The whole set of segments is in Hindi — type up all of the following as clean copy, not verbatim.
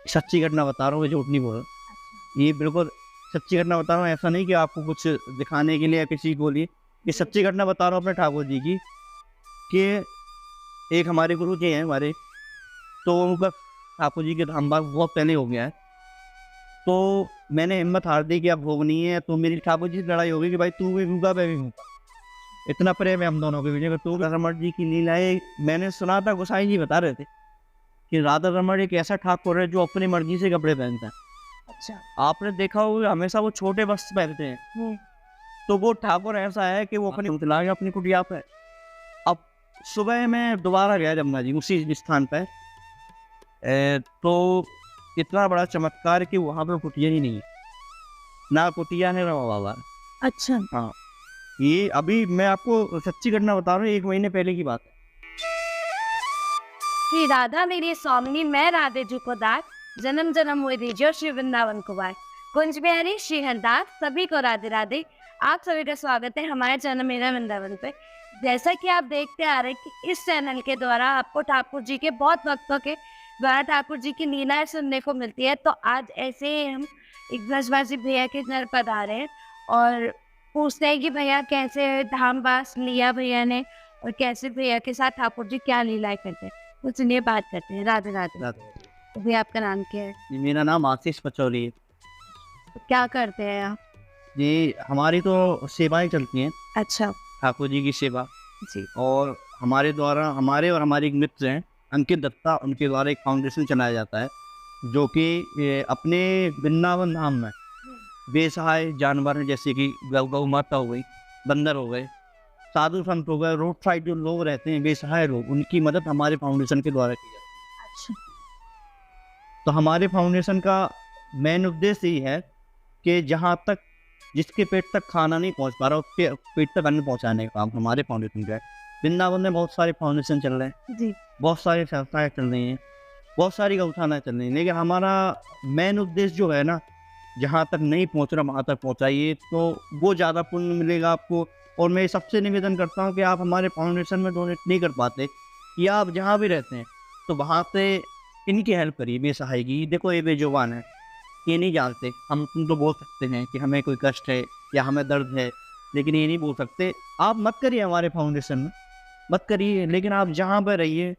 सच्ची घटना बता रहा हूँ, मैं झूठ नहीं बोल रहा। ये बिल्कुल सच्ची घटना बता रहा हूँ, ऐसा नहीं कि आपको कुछ दिखाने के लिए या किसी को लिए। ये जी। सच्ची घटना बता रहा हूँ अपने ठाकुर जी की, कि एक हमारे गुरु जी हैं हमारे, तो उनका ठाकुर जी के धाम बाग बहुत पहले हो गया है। तो मैंने हिम्मत हार दी कि अब भोग नहीं है, तो मेरी ठाकुर जी से लड़ाई हो गई कि भाई तू भी भूखा, मैं भी भूखा। इतना प्रेम है हम दोनों के बीच में। तो राधा रमण जी की लीलाएँ मैंने सुना था, गोसाई जी बता रहे थे कि राधा रमण एक ऐसा ठाकुर है जो अपनी मर्ज़ी से कपड़े पहनता है। अच्छा। आपने देखा होगा हमेशा वो छोटे वस्त्र पहनते हैं, हुँ। तो वो ठाकुर ऐसा है कि वो अपनी चला गया अपनी कुटिया पे। अब सुबह मैं दोबारा गया जमुना जी उसी स्थान पे, तो इतना बड़ा चमत्कार कि वहाँ पे कुटिया ही नहीं है, ना कुटिया है ना बाबा। अच्छा। हाँ, ये अभी मैं आपको सच्ची घटना बता रहा हूँ, 1 महीने पहले की बात है। श्री राधा मेरी स्वामिनी मैं राधे जी को दास, जन्म जन्म हुए दीजिए श्री वृंदावन को वास। कुंज बिहारी श्री हरदास सभी को राधे राधे। आप सभी का स्वागत है हमारे चैनल मेरा वृंदावन पे। जैसा कि आप देखते आ रहे हैं कि इस चैनल के द्वारा आपको ठाकुर जी के बहुत भक्तों के द्वारा ठाकुर जी की लीलाएं सुनने को मिलती है। तो आज ऐसे ही हम एक ब्रजवासी भैया के घर पधारे हैं और पूछते हैं कि भैया कैसे धामवास लिया भैया ने और कैसे भैया के साथ ठाकुर जी क्या लीलाएं करते हैं। तो चलिए बात करते हैं। राधे राधे। राधे। तो भैया आपका नाम क्या है? जी, मेरा नाम आशीष पचौरी है। तो क्या करते हैं आप? जी, हमारी तो सेवाएँ चलती हैं, अच्छा। ठाकुर जी की सेवा। जी। और हमारे द्वारा हमारे और हमारे एक मित्र हैं, अंकित दत्ता, उनके द्वारा एक फाउंडेशन चलाया जाता है, जो कि अपने वृंदावन धाम में बेसहाय जानवर हैं, जैसे कि गौ माता हो गई, बंदर हो गए, साधु संत हो गए, रोड साइड जो लोग रहते हैं बेसहाय लोग, उनकी मदद हमारे फाउंडेशन के द्वारा की जाती अच्छा। है। तो हमारे फाउंडेशन का मेन उद्देश्य यही है कि जहाँ तक जिसके पेट तक खाना नहीं पहुँच पा रहा, उसके पेट तक अन्न पहुँचाने का काम हमारे फाउंडेशन का है। वृंदावन में बहुत सारे फाउंडेशन चल रहे हैं, जी। बहुत सारी संस्थाएँ चल रही हैं, बहुत सारी गौशालाएँ चल रही हैं, लेकिन हमारा मेन उद्देश्य जो है ना, जहाँ तक नहीं पहुँच रहा वहाँ तक पहुँचाइए, तो वो ज़्यादा पुण्य मिलेगा आपको। और मैं सबसे निवेदन करता हूँ कि आप हमारे फाउंडेशन में डोनेट नहीं कर पाते, या आप जहाँ भी रहते हैं, तो वहाँ पे इनकी हेल्प करिए, बेसहाय की। देखो ये बेजुबान है, ये नहीं जानते, हम तुम तो बोल सकते हैं कि हमें कोई कष्ट है या हमें दर्द है, लेकिन ये नहीं बोल सकते। आप मत करिए हमारे फाउंडेशन में, मत करिए, लेकिन आप जहाँ पे रहिए,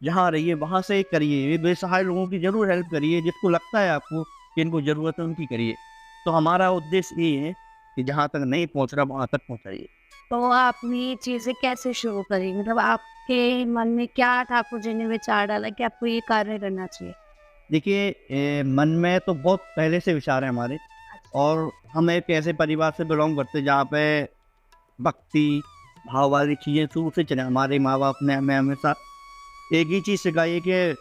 जहाँ रहिए वहाँ से करिए। ये बेसहाय लोगों की ज़रूर हेल्प करिए, जिसको लगता है आपको कि इनको ज़रूरत है उनकी करिए। तो हमारा उद्देश्य ये है कि जहाँ तक नहीं पहुँच रहा वहाँ तक पहुँचाइए। तो आपने ये चीज़ें कैसे शुरू करी? मतलब आपके मन में क्या ठाकुर जी ने विचार डाला कि आपको ये कार्य करना चाहिए? देखिए, मन में तो बहुत पहले से विचार है हमारे, और हम एक ऐसे परिवार से बिलोंग करते हैं जहाँ पे भक्ति, भाव वाली चीज़ें शुरू से चले। हमारे माँ-बाप ने हमें हमेशा एक ही चीज़ सिखाई है कि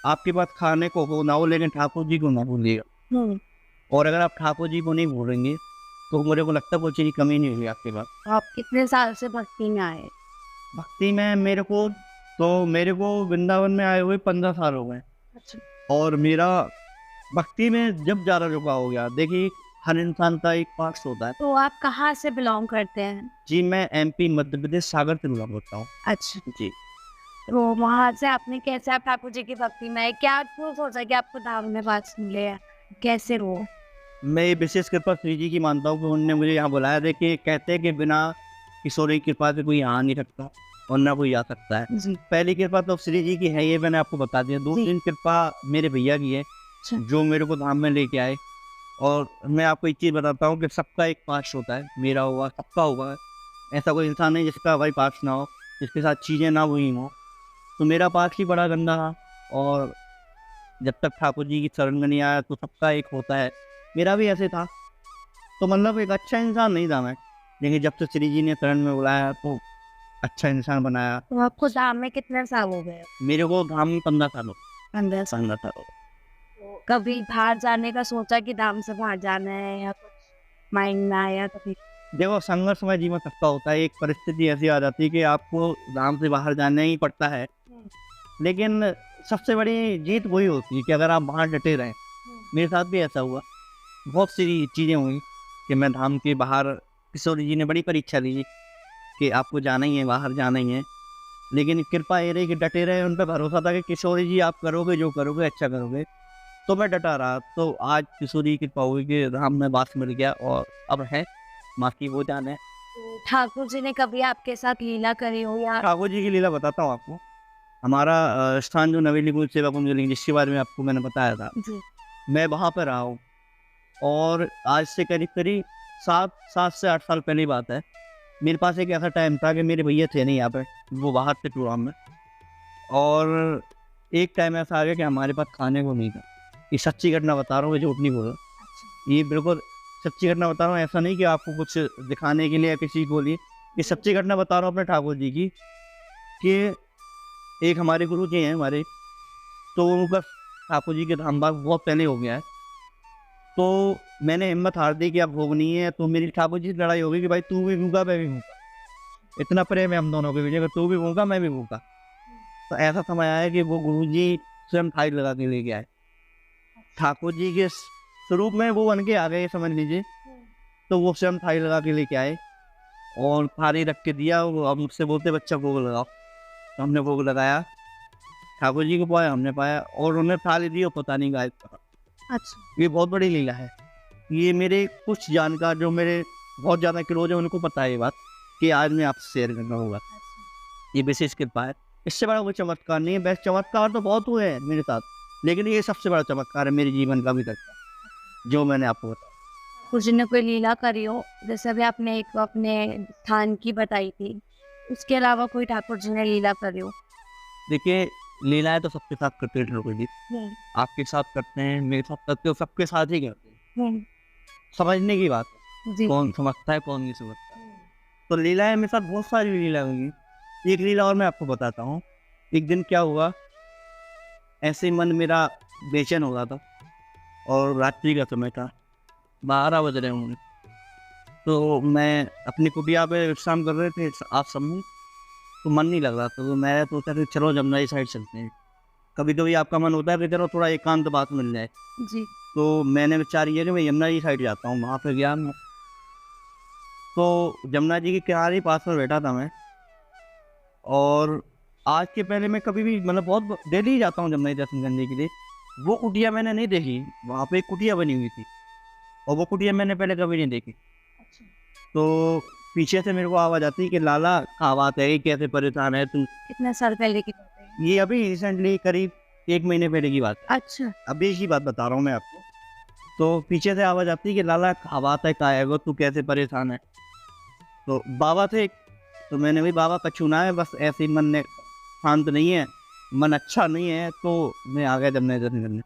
आपके पास खाने को हो ना हो, लेकिन ठाकुर जी को ना भूलिएगा। हुँ। और अगर आप ठाकुर जी को नहीं भूलेंगे, तो मेरे को लगता है कोई चीज़ की कमी नहीं होगी आपके पास। तो आप कितने साल से भक्ति में आए? भक्ति में मेरे को वृंदावन में आए हुए 15 साल हो गए, अच्छा। और मेरा भक्ति में जब ज़्यादा झुकाव हो गया। देखिए, हर इंसान का एक पास्ट होता है। तो आप कहाँ से बिलॉन्ग करते हैं? जी, मैं एमपी मध्य प्रदेश सागर से बिलॉन्ग करता हूँ। अच्छा। जी। तो वहाँ से आपने कैसे आप ठाकुर जी की भक्ति में आए? क्या क्यों सोचा कि आपको धाम में वास मिले या कैसे हुआ? मैं ये विशेष कृपा श्री जी की मानता हूँ कि उन्होंने मुझे यहाँ बुलाया। देखिए, कहते हैं कि बिना ईश्वरी की कृपा से कोई आ नहीं सकता और ना कोई आ सकता है। जी। पहली कृपा तो श्री जी की है, ये मैंने आपको बता दिया। जी। दूसरी कृपा मेरे भैया की है, अच्छा। जो मेरे को धाम में लेके आए। और मैं आपको एक चीज़ बताता हूँ कि सबका एक पास्ट होता है, मेरा हुआ, सबका हुआ। ऐसा कोई इंसान नहीं जिसका भाई पास्ट ना हो, जिसके साथ चीज़ें ना हुई हों। तो मेरा पास्ट ही बड़ा गंदा था, और जब तक ठाकुर जी की शरण में नहीं आया तो सबका एक होता है, मेरा भी ऐसे था। तो मतलब एक अच्छा इंसान नहीं था मैं, लेकिन जब से श्री जी ने शरण में बुलाया तो अच्छा इंसान बनाया। तो आपको धाम में कितने साल हो गए? मेरे को धाम में 15 साल हो 15 साल। 15 साल हो गए। तो कभी बाहर जाने का सोचा कि धाम से बाहर जाना है या कुछ माइंड में आया कभी? देखो, संघर्षमय जीवन सबका होता है। एक परिस्थिति ऐसी आ जाती है कि आपको धाम से बाहर जाना ही पड़ता है, हुँ। लेकिन सबसे बड़ी जीत वही होती है कि अगर आप वहाँ डटे रहें। हुँ। मेरे साथ भी ऐसा हुआ, बहुत सी चीज़ें हुई कि मैं धाम के बाहर, किशोर जी ने बड़ी परीक्षा ली कि आपको जाना ही है, बाहर जाना ही है। लेकिन कृपा ये रही कि डटे रहे, उन पे भरोसा था कि किशोरी जी आप करोगे जो करोगे अच्छा करोगे। तो मैं डटा रहा। तो आज ईश्वर की कृपा हुई कि राम में वास मिल गया और अब है, बाकी वो जाने। तो ठाकुर जी ने कभी आपके साथ लीला करी हो या ठाकुर जी की लीला बताता हूँ आपको। हमारा स्थान जो नवेली कुंज सेवा कुंज लिंग, जिसके बारे में आपको मैंने बताया था, जी मैं वहाँ पर रहा हूँ। और आज से करीब-करीब 7 से 8 साल पहले की बात है। मेरे पास एक ऐसा टाइम था कि मेरे भैया थे नहीं यहाँ पे, वो बाहर थे प्रोग्राम में। और एक टाइम ऐसा आ गया कि हमारे पास खाने को नहीं था। ये सच्ची घटना बता रहा हूँ, मैं झूठ नहीं बोल रहा। ये बिल्कुल सच्ची घटना बता रहा हूँ, ऐसा नहीं कि आपको कुछ दिखाने के लिए या किसी को लिए। ये सच्ची घटना बता रहा हूँ अपने ठाकुर जी की, कि एक हमारे गुरु जी हैं हमारे, तो उनका ठाकुर जी के धाम भाग बहुत पहले हो गया है। तो मैंने हिम्मत हार दी कि अब भोग नहीं है, तो मेरी ठाकुर जी से लड़ाई हो गई कि भाई तू भी भूखा, मैं भी भूखा। इतना प्रेम है हम दोनों के बीच, अगर तू भी भूखा, मैं भी भूखा। तो ऐसा समय आया कि वो गुरुजी स्वयं थाली लगा के लेके आए। ठाकुर जी के स्वरूप में वो बन के आ गए, समझ लीजिए। तो वो स्वयं थाली लगा के लेके आए और थाली रख के दिया। वो अब मुझसे बोलते बच्चा भोग लगाओ, तो हमने भोग लगाया। ठाकुर जी को पाया, हमने पाया, और उन्हें थाली दी और पता नहीं गायब कहा। अच्छा ये बहुत बड़ी लीला है। ये मेरे कुछ जानकार जो मेरे बहुत ज़्यादा क्लोज है, उनको पता है ये बात, कि आज मैं आपसे शेयर करना होगा। ये विशेष कृपा है, इससे बड़ा कोई चमत्कार नहीं है। बस चमत्कार तो बहुत हुए हैं मेरे साथ, लेकिन ये सबसे बड़ा चमत्कार है मेरे जीवन का अभी तक का, जो मैंने आपको बताया। ठाकुर जी ने कोई लीला करी हो, जैसे अभी आपने एक अपने स्थान की बताई थी, उसके अलावा कोई ठाकुर जी ने लीला करी हो? देखिए, लीलाएँ तो सबके साथ करते हैं ठाकुर जी। आपके साथ करते हैं, मेरे साथ करते हो, सबके साथ ही करते हैं। समझने की बात है, जी कौन समझता है, कौन नहीं समझता। तो लीलाएँ मेरे साथ बहुत सारी लीला हुई। एक लीला और मैं आपको बताता हूँ। एक दिन क्या हुआ, ऐसे ही मन मेरा बेचैन हो रहा था और रात्रि का समय था, 12 बज रहे होंगे। तो मैं अपनी कुटिया पे विश्राम कर रहे थे आप सब में, तो मन नहीं लग रहा था। तो मैं सोचा कि चलो जमुना जी साइड चलते हैं। कभी-कभी आपका मन होता है कि चलो थोड़ा एकांत बात मिल जाए। जी तो मैंने विचार किया कि मैं यमुना जी साइड जाता हूँ। वहाँ पे गया मैं, तो जमुना जी के किनारे पास में बैठा था मैं। और आज के पहले मैं कभी भी मतलब बहुत डेली ही जाता हूँ जमुना जी दर्शन करने के लिए। वो कुटिया मैंने नहीं देखी, वहाँ पे एक कुटिया बनी हुई थी और वो कुटिया मैंने पहले कभी नहीं देखी। तो पीछे से मेरे को आवाज़ आती है कि लाला कहाँ बात है, ये कैसे परेशान है तू। कितने साल पहले की बात है? ये अभी रिसेंटली करीब 1 महीने पहले की बात है, अच्छा अभी की बात बता रहा हूँ मैं आपको। तो पीछे से आवाज़ आती है कि लाला कहाँ बात है, कहाँ है वो, तू कैसे परेशान है। तो बाबा थे, तो मैंने भी बाबा का चुना है, बस ऐसे ही मन ने शांत नहीं है, मन अच्छा नहीं है, तो मैं आ गया जमुना जी दर्शन करने।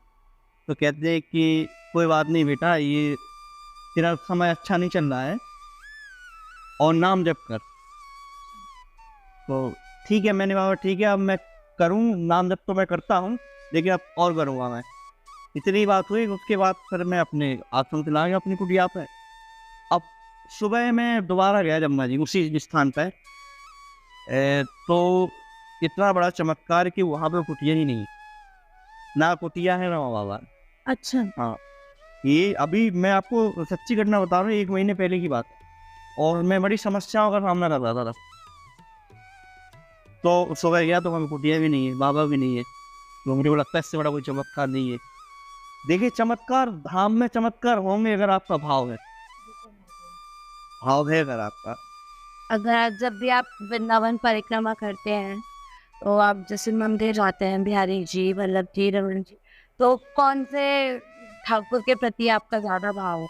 तो कहते हैं कि कोई बात नहीं बेटा, ये तेरा समय अच्छा नहीं चल रहा है और नाम जप कर। तो ठीक है, मैंने बाबा ठीक है, अब मैं करूँ नाम जप, तो मैं करता हूँ, लेकिन अब और करूँगा मैं। इतनी बात हुई, उसके बाद फिर मैं अपने आश्रम चला गया अपनी कुटिया पे। अब सुबह मैं दोबारा गया जमुना जी उसी स्थान पे। तो इतना बड़ा चमत्कार कि वहाँ पे कुटिया ही नहीं, ना कुटिया है ना बाबा। अच्छा हाँ, ये अभी मैं आपको सच्ची घटना बता रहा हूँ, 1 महीने पहले की बात है और मैं बड़ी समस्याओं का सामना कर रहा था तब। तो सुबह गया तो वहाँ पे कुटिया भी नहीं है, बाबा भी नहीं है। तो मुझे को लगता है इससे बड़ा कोई चमत्कार नहीं है। देखिए, चमत्कार धाम में चमत्कार होंगे अगर आपका भाव है, भाव है अगर आपका। अगर जब भी आप वृंदावन परिक्रमा करते हैं, तो आप जैसे मंदिर जाते हैं, बिहारी जी, वल्लभ जी, रमन जी, तो कौन से ठाकुर के प्रति आपका ज़्यादा भाव हो?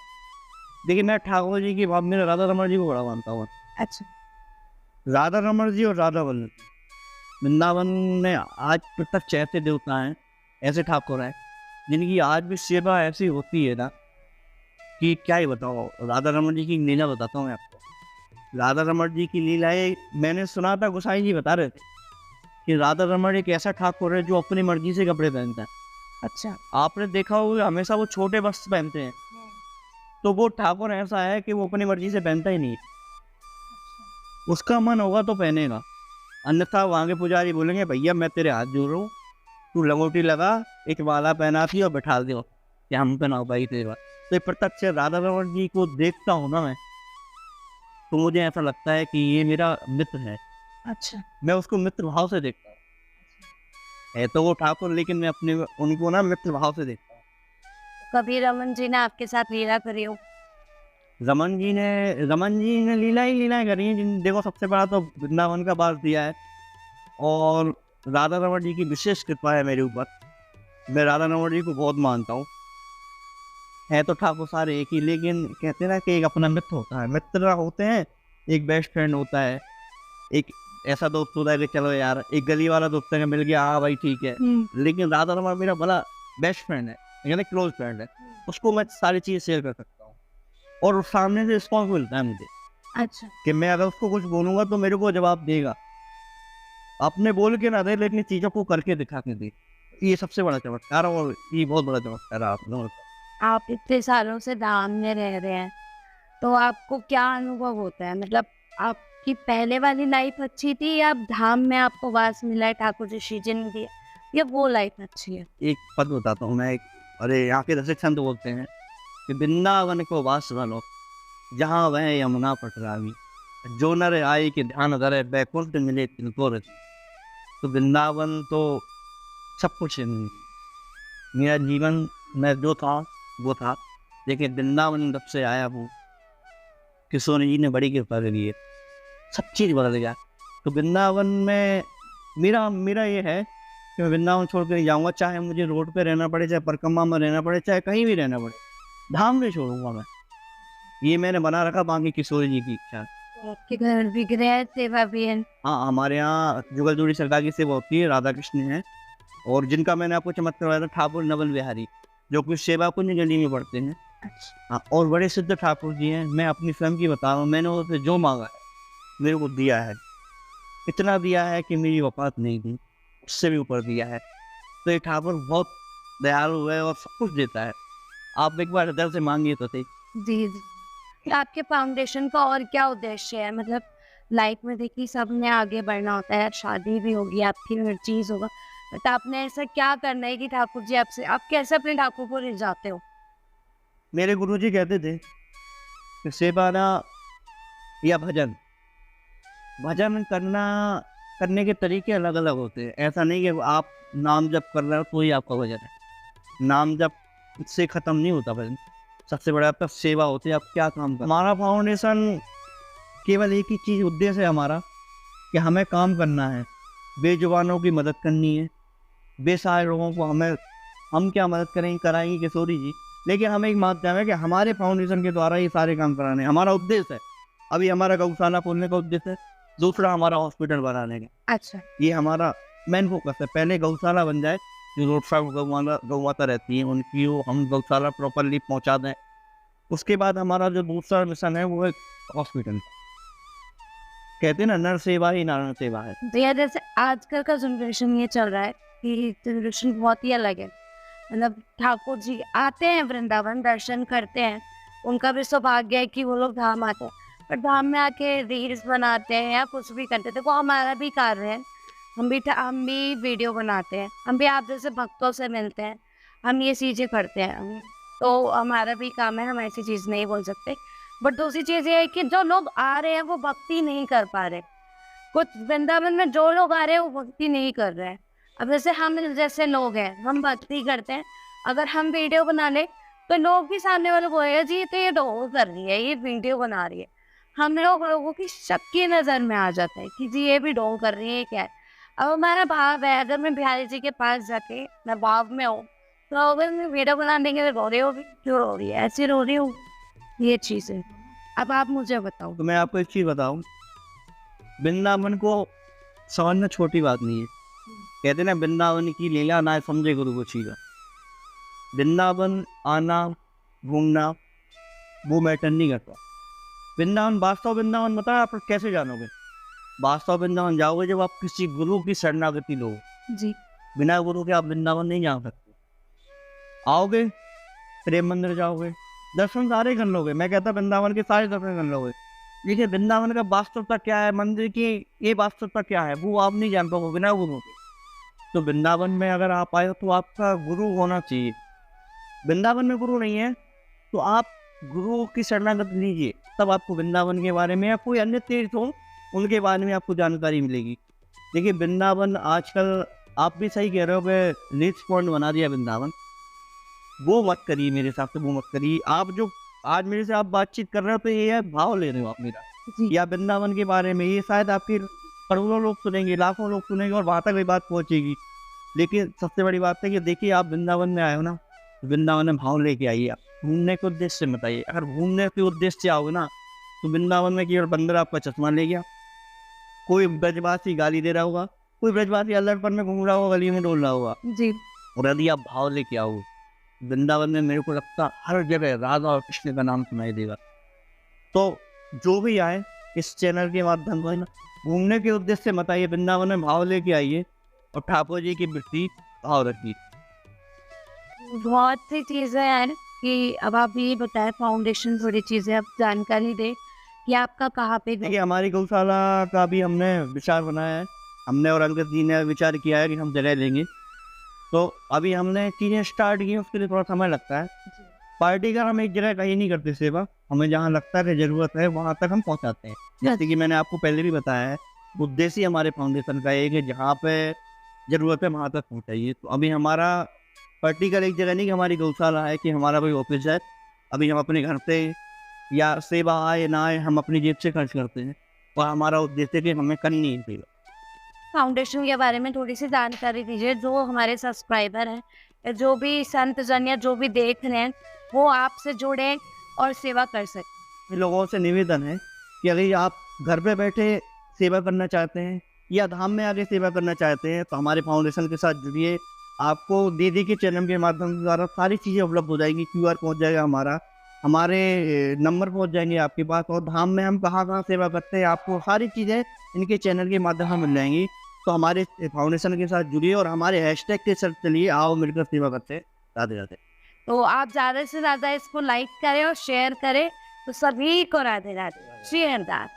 देखिए, मैं ठाकुर जी की भाव, मेरा राधा रमन जी को बड़ा मानता हूँ। अच्छा राधा रमन जी और राधा वल्लभ जी, वृंदावन में आज प्रत्यक्ष ऐसे देवता हैं, ऐसे ठाकुर हैं, जिनकी आज भी सेवा ऐसी होती है ना कि क्या ही बताओ। राधा रमन जी की लीला बताता हूँ मैं आपको। राधा रमन जी की लीलाएँ मैंने सुना था, गोसाई जी बता रहे थे कि राधा रमन एक ऐसा ठाकुर है जो अपनी मर्जी से कपड़े पहनता है। अच्छा आपने देखा होगा हमेशा वो छोटे वस्त्र पहनते हैं, तो वो ठाकुर ऐसा है कि वो अपनी मर्जी से पहनता ही नहीं है। उसका मन होगा तो पहनेगा, अन्यथा वहाँ के पुजारी बोलेंगे भैया मैं तेरे हाथ जोड़ रहा हूँ, तू लंगोटी लगा, एक माला पहनाती और बैठा दो कि हम पहनाओ भाई तेरे बाद। तो ये प्रत्यक्ष राधा रमन जी को देखता हूँ ना मैं, तो मुझे ऐसा लगता है कि ये मेरा मित्र है। अच्छा मैं उसको मित्र भाव से देखता हूँ। है तो वो ठाकुर, लेकिन मैं अपने उनको ना मित्र भाव से देखता हूँ। कभी रमन जी ने आपके साथ लीला करी हो? रमन जी ने लीलाएं करी हैं। देखो, सबसे बड़ा तो वृंदावन का वास दिया है, और राधा रमन जी की विशेष कृपा है मेरे ऊपर। मैं राधा रमन जी को बहुत मानता हूँ। है तो ठाकुर सारे एक ही, लेकिन कहते हैं ना कि एक अपना मित्र होता है, मित्र होते हैं, एक बेस्ट फ्रेंड होता है, एक ऐसा दोस्त होता है कि चलो यार, एक गली वाला दोस्त है, मिल गया, हाँ भाई ठीक है। लेकिन राधा रमन मेरा बड़ा बेस्ट फ्रेंड है, यानी क्लोज फ्रेंड है। उसको मैं सारी चीज़ शेयर कर सकता हूँ, और उस सामने से रिस्पॉन्स मिलता है मुझे अच्छा। कि मैं अगर उसको कुछ बोलूँगा तो मेरे को जवाब देगा। आपने बोल के ना दे, लेकिन चीज़ों को करके दिखा के दे। ये सबसे बड़ा चमत्कार है, और ये बहुत बड़ा चमत्कार है आप लोगों का। आप इतने सालों से धाम में रह रहे हैं, तो आपको क्या अनुभव होता है? मतलब आपकी पहले वाली लाइफ अच्छी थी, या अब धाम में आपको वास मिला है, ठाकुर जी श्रीजी ने दिया, या वो लाइफ अच्छी है? एक पद बताता हूँ मैं, अरे यहाँ के रसिक संत बोलते हैं कि वृंदावन को वास बनो, जहाँ वह यमुना पटरावी, जो नर आए के ध्यान धरे, बैकुंठ मिले तिनको रति। तो वृंदावन तो सब कुछ है। मेरा जीवन में जो था वो था, लेकिन वृंदावन जब से आया हूँ, किशोर जी ने बड़ी कृपा करी है, सब चीज़ बदल गया। तो वृंदावन में मेरा ये है कि मैं वृंदावन छोड़ कर नहीं जाऊँगा, चाहे मुझे रोड पे रहना पड़े, चाहे परिक्रमा में रहना पड़े, चाहे कहीं भी रहना पड़े, धाम नहीं छोड़ूंगा मैं। ये मैंने बना रखा, बाकी किशोर जी की इच्छा। आपके घर भी गृह सेवा भी है? हाँ, हमारे यहाँ जुगल जोड़ी सरकार की सेवा होती है, राधा कृष्ण है, और जिनका मैंने आपको चमत्कार बताया था, ठाकुर नवल बिहारी, जो कुछ सेवा कुंज गली में पढ़ते हैं। हाँ, और बड़े सिद्ध ठाकुर जी हैं। मैं अपनी स्वयं की बता रहा हूँ, मैंने उनसे जो मांगा है मेरे को दिया है, इतना दिया है कि मेरी औकात नहीं थी, उससे भी ऊपर दिया है। तो ये ठाकुर बहुत दयालु है और सब कुछ देता है। आप एक बार दिल से मांगिए तो सही। जी जी। आपके फाउंडेशन का और क्या उद्देश्य है? मतलब लाइफ में देखिए सबने आगे बढ़ना होता है, शादी भी होगी आपकी, हर चीज़ होगा, बट आपने ऐसा क्या करना है कि ठाकुर जी आपसे, आप कैसे अपने ठाकुर को रिझाते हो? मेरे गुरुजी कहते थे कि सेवाना या भजन करने के तरीके अलग अलग होते हैं। ऐसा नहीं कि आप नाम जप कर रहे हो तो ही आपका भजन है। नाम जप से ख़त्म नहीं होता भजन। सबसे बड़ा आपका सेवा होती है, आप क्या काम कर। हमारा फाउंडेशन केवल एक ही चीज़ उद्देश्य है हमारा, कि हमें काम करना है, बेजुबानों की मदद करनी है, बेसहाय लोगों को हम क्या मदद करेंगे, कराएंगे किशोरी जी, लेकिन हमें एक माध्यम है कि हमारे फाउंडेशन के द्वारा ये सारे काम कराने, हमारा उद्देश्य है। अभी हमारा गौशाला खोलने का उद्देश्य है, दूसरा हमारा हॉस्पिटल बनाने का। अच्छा। ये हमारा मेन फोकस है। पहले गौशाला बन जाए, जो रोड साइड गौ माता रहती है उनकी, वो हम गौशाला प्रॉपरली पहुंचा दें। उसके बाद हमारा जो दूसरा मिशन है वो है हॉस्पिटल। कहते हैं ना, नर सेवा ही नारायण सेवा है। भैया जैसे आजकल का जनरेशन ये चल रहा है कि जनरेशन बहुत ही अलग है। मतलब ठाकुर जी आते हैं वृंदावन, दर्शन करते हैं, उनका भी सौभाग्य है कि वो लोग धाम आते हैं, पर धाम में आके रील्स बनाते हैं या कुछ भी करते हैं। देखो हमारा भी कार्य है, हम भी वीडियो बनाते हैं, हम भी आप जैसे भक्तों से मिलते हैं, हम ये चीज़ें करते हैं, तो हमारा भी काम है, हम ऐसी चीज़ नहीं बोल सकते। बट दूसरी चीज़ ये है कि जो लोग आ रहे हैं वो भक्ति नहीं कर पा रहे। कुछ वृंदावन में जो लोग आ रहे हैं वो भक्ति नहीं कर रहे हैं। अब जैसे हम जैसे लोग हैं, हम भक्ति करते हैं, अगर हम वीडियो बना ले तो लोग भी सामने वाले बोलेगा जी तो ये ढोंग कर रही है, ये वीडियो बना रही है। हम लोगों की शक की नज़र में आ जाता है कि जी ये भी ढोंग कर रही है, क्या है। अब हमारा भाव है, अगर मैं बिहारी जी के पास जाके मैं भाव में हूँ, तो अगर मैं वीडियो बना देंगे तो रो रही होगी, क्यों रो रही है, ऐसे रो रही हूँ, ये चीज़ है। अब आप मुझे बताओ। तो मैं आपको एक चीज़ बताऊं, वृंदावन को समझना छोटी बात नहीं है। कहते ना, वृंदावन की लीला ना समझे गुरु को छीगा। वृंदावन आना घूमना वो मैटर नहीं करता। वृंदावन, वास्तव वृंदावन बताया आप कैसे जानोगे? वास्तव वृंदावन जाओगे जब आप किसी गुरु की शरणागति लो जी। बिना गुरु के आप वृंदावन नहीं जा सकते। आओगे, प्रेम मंदिर जाओगे, दर्शन सारे कर लोगे, मैं कहता वृंदावन के सारे दर्शन कर लोगे, लेकिन वृंदावन का वास्तवता क्या है, मंदिर की ये वास्तवता क्या है, वो आप नहीं जान पाओगे बिना गुरु के। तो वृंदावन में अगर आप आए तो आपका गुरु होना चाहिए। वृंदावन में गुरु नहीं है तो आप गुरु की शरणागति लीजिए, तब आपको वृंदावन के बारे में या कोई अन्य तीर्थ हो उनके बारे में आपको जानकारी मिलेगी। देखिए वृंदावन आजकल, आप भी सही कह रहे हो कि रीच पॉइंट बना दिया वृंदावन। वो मत करिए, मेरे हिसाब से वो मत करिए। आप जो आज मेरे से आप बातचीत कर रहे हो तो ये है भाव ले रहे हो आप मेरा, जी। या वृंदावन के बारे में, ये शायद आपके करोड़ों लोग सुनेंगे, लाखों लोग सुनेंगे और वहाँ तक ये बात पहुँचेगी। लेकिन सबसे बड़ी बात है कि देखिए आप वृंदावन में आए हो ना, तो वृंदावन में भाव लेके आइए आप। घूमने के उद्देश्य से मत आइए। अगर घूमने के उद्देश्य से आओगे ना, तो वृंदावन में केवल बंदर आपका चश्मा ले गया, कोई ब्रजवासी गाली दे रहा होगा, कोई ब्रजवासी अल्लड़पन में घूम रहा होगा, गली में डोल रहा होगा। जी। और यदि आप भाव लेके आओ वृंदावन में, मेरे को लगता हर जगह राधा और कृष्ण का नाम सुनाई देगा। तो जो भी आए इस चैनल के माध्यम से ना, घूमने के उद्देश्य से मत आइए, वृंदावन में भाव लेके आइए और ठाकुर जी की वृत्ति भाव रखिए। बहुत सी चीज़ें हैं कि अब आप ये बताएं, फाउंडेशन थोड़ी चीज़ें आप जानकारी दें कि आपका कहाँ पे देखिए हमारी गौशाला का भी हमने विचार बनाया है, हमने और अंकित जी ने विचार किया है कि हम जगह लेंगे। तो अभी हमने चीज़ें स्टार्ट की हैं, उसके लिए थोड़ा समय लगता है। पार्टी का हम एक जगह कहीं नहीं करते सेवा, हमें जहाँ लगता है कि ज़रूरत है वहाँ तक हम पहुँचाते हैं। जैसे कि मैंने आपको पहले भी बताया है, उद्देश्य ही हमारे फाउंडेशन का एक है, जहाँ पे ज़रूरत है वहाँ तक पहुँचाइए। तो अभी हमारा पर्टिकुलर एक जगह नहीं कि हमारी गौशाला है कि हमारा कोई ऑफिस है। अभी हम अपने घर से या सेवा आए ना आए, हम अपनी जेब से खर्च करते हैं और हमारा उद्देश्य है कि हमें करनी है सेवा। फाउंडेशन के बारे में थोड़ी सी जानकारी दीजिए, जो हमारे सब्सक्राइबर हैं या जो भी संत जन या जो भी देख रहे हैं वो आपसे जुड़े और सेवा कर सकें। लोगों से निवेदन है कि अगर आप घर पे बैठे सेवा करना चाहते हैं या धाम में आके सेवा करना चाहते हैं, तो हमारे फाउंडेशन के साथ जुड़िए। आपको दीदी के चैनल के माध्यम के द्वारा सारी चीज़ें उपलब्ध हो जाएगी, QR पहुंच जाएगा हमारा, हमारे नंबर पहुंच जाएंगे आपके पास, और धाम में हम कहाँ सेवा करते हैं आपको सारी चीज़ें इनके चैनल के माध्यम से मिल जाएंगी। तो हमारे फाउंडेशन के साथ जुड़िए और हमारे हैशटैग के साथ चलिए, आओ मिलकर सेवा करते हैं। राधे राधे। तो आप ज़्यादा से ज़्यादा इसको लाइक करें और शेयर करें, तो सभी को राधे राधे। श्री हरदास।